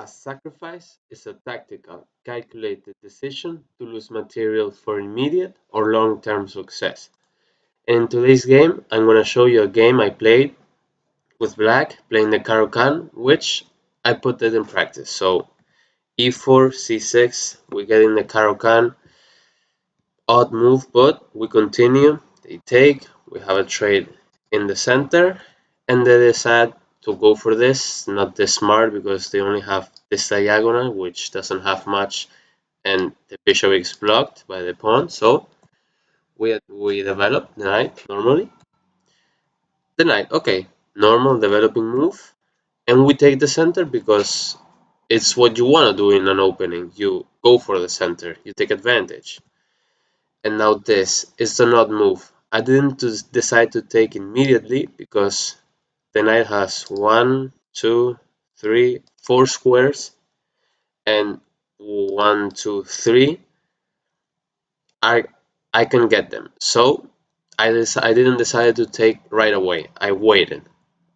A sacrifice is a tactical, calculated decision to lose material for immediate or long-term success. In today's game, I'm going to show you a game I played with black, playing the Caro-Kann, which I put it in practice. So e4, c6, we get in the Caro-Kann, odd move, but we continue, they take, we have a trade in the center, and they decide to go for this, not this smart because they only have this diagonal, which doesn't have much, and the bishop is blocked by the pawn, so we develop the knight normally. The knight, okay, normal developing move, and we take the center because it's what you want to do in an opening. You go for the center, you take advantage. And now this is the not move. I didn't decide to take immediately because the knight has 1, 2, 3, 4 squares, and 1, 2, 3. I can get them. So I didn't decide to take right away. I waited.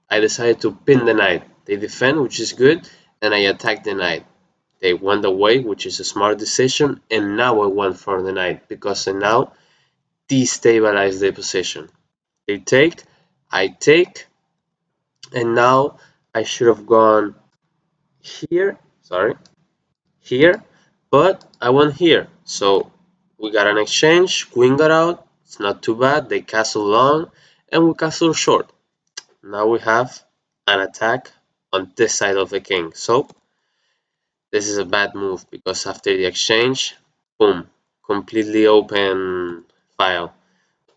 I decided to pin the knight. They defend, which is good, and I attack the knight. They went away, which is a smart decision, and now I went for the knight because now destabilize the position. They take, I take, and now I should have gone here, sorry, here, but I went here. So we got an exchange, queen got out, it's not too bad, they castle long, and we castle short. Now we have an attack on this side of the king. So this is a bad move because after the exchange, boom, completely open file.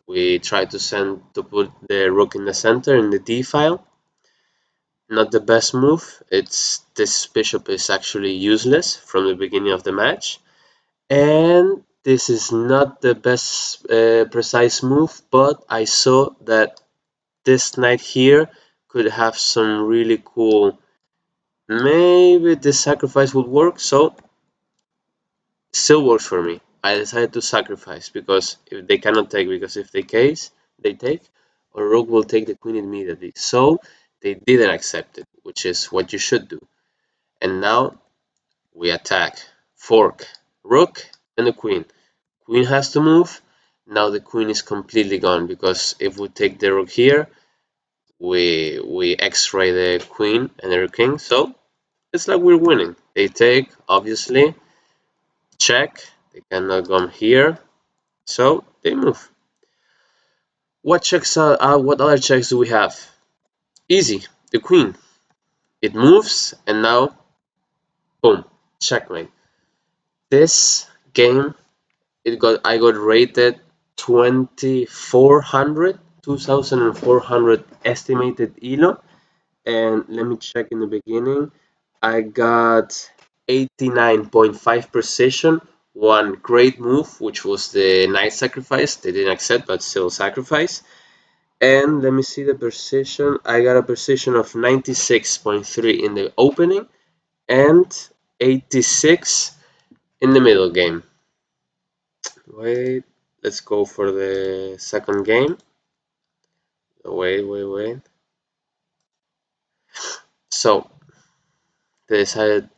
We try to put the rook in the center in the d file. Not the best move. This bishop is actually useless from the beginning of the match, and this is not the best precise move. But I saw that this knight here could have some really cool. Maybe this sacrifice would work. So still works for me. I decided to sacrifice because if they cannot take, because if they take, or rook will take the queen immediately. So they didn't accept it, which is what you should do. And now we attack, fork, rook, and the queen. Queen has to move. Now the queen is completely gone because if we take the rook here, we X-ray the queen and the king. So it's like we're winning. They take, obviously, check. They cannot come here, so they move. What checks what other checks do we have? Easy, the queen. It moves, and now, boom, checkmate. This game, I got rated 2400, 2400 estimated ELO, and let me check in the beginning. I got 89.5 precision, one great move, which was the knight sacrifice. They didn't accept, but still sacrifice. And let me see the precision. I got a precision of 96.3 in the opening and 86 in the middle game. Wait, let's go for the second game. Wait. So, they decided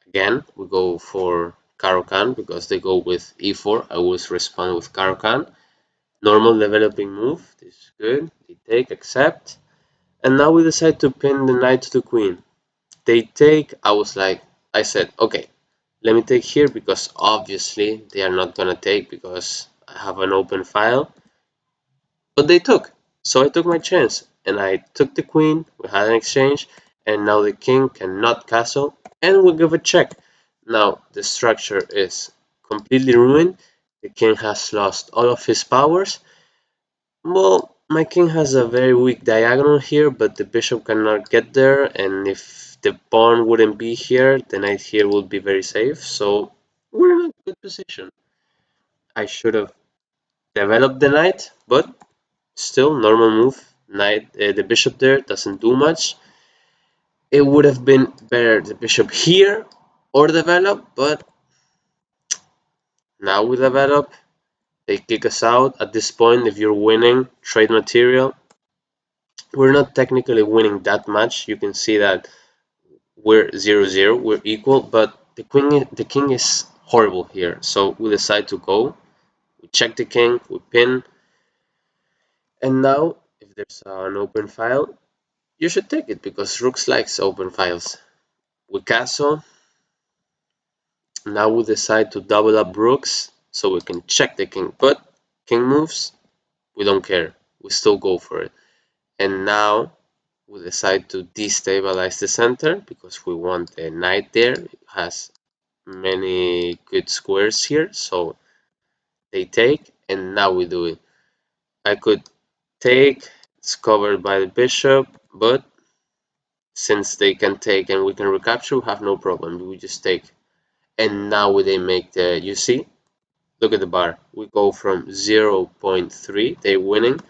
again, we go for Caro-Kann because they go with e4. I always respond with Caro-Kann. Normal developing move. This is good. They take, accept. And now we decide to pin the knight to the queen. They take. I said, okay, let me take here because obviously they are not gonna take because I have an open file. But they took. So I took my chance and I took the queen. We had an exchange, and now the king cannot castle, and we give a check. Now the structure is completely ruined. The king has lost all of his powers. Well, my king has a very weak diagonal here, but the bishop cannot get there, and if the pawn wouldn't be here, the knight here would be very safe. So we're in a good position. I should have developed the knight, but still normal move. Knight, the bishop there doesn't do much. It would have been better the bishop here or develop, but now we develop. They kick us out. At this point, if you're winning trade material, we're not technically winning that much. You can see that we're 0-0, we're equal, but the king is horrible here. So we decide to go. We check the king, we pin, and now if there's an open file, you should take it because rooks likes open files. We castle. Now we decide to double up rooks so we can check the king, but king moves, we don't care. We still go for it. And now we decide to destabilize the center because we want the knight there. It has many good squares here, so they take, and now we do it. I could take, it's covered by the bishop, but since they can take and we can recapture, we have no problem. We just take. And now they make the, you see, look at the bar. We go from 0.3, they winning,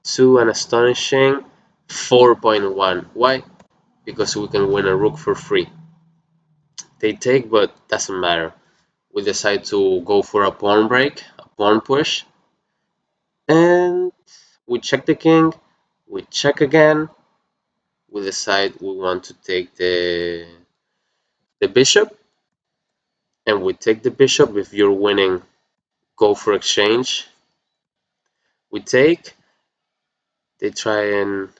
to an astonishing 4.1. Why? Because we can win a rook for free. They take, but doesn't matter. We decide to go for a pawn break, a pawn push, and we check the king, we check again, we decide we want to take the bishop, and we take the bishop. If you're winning, go for exchange. We take, they try and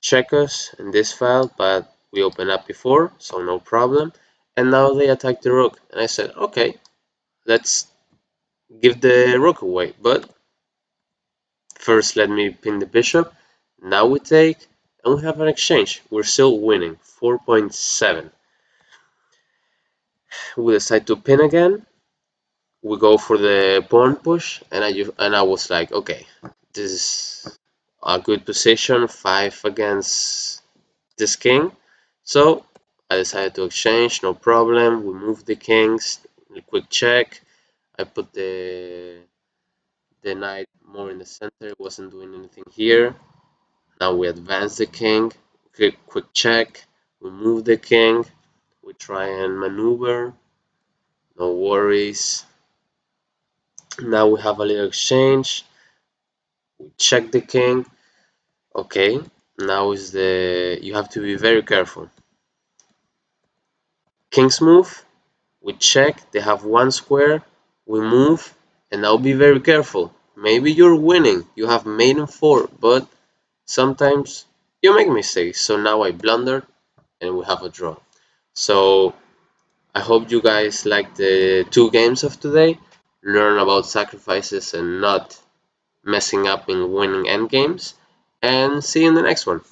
check us in this file, but we open up before, so no problem. And now they attack the rook, and I said, okay, let's give the rook away, but first let me pin the bishop. Now we take, and we have an exchange. We're still winning, 4.7. We decide to pin again. We go for the pawn push, and I was like, okay, this is a good position, 5 against this king. So I decided to exchange, no problem. We move the kings, a quick check. I put the knight more in the center, it wasn't doing anything here. Now we advance the king, quick check. We move the king, we try and maneuver, no worries. Now we have a little exchange. We check the king. Okay, now is the, you have to be very careful. King's move, we check, they have one square, we move, and now be very careful. Maybe you're winning, you have mate in 4, but sometimes you make mistakes. So now I blundered, and we have a draw. So I hope you guys like the 2 games of today, learn about sacrifices and not messing up in winning endgames, and see you in the next one.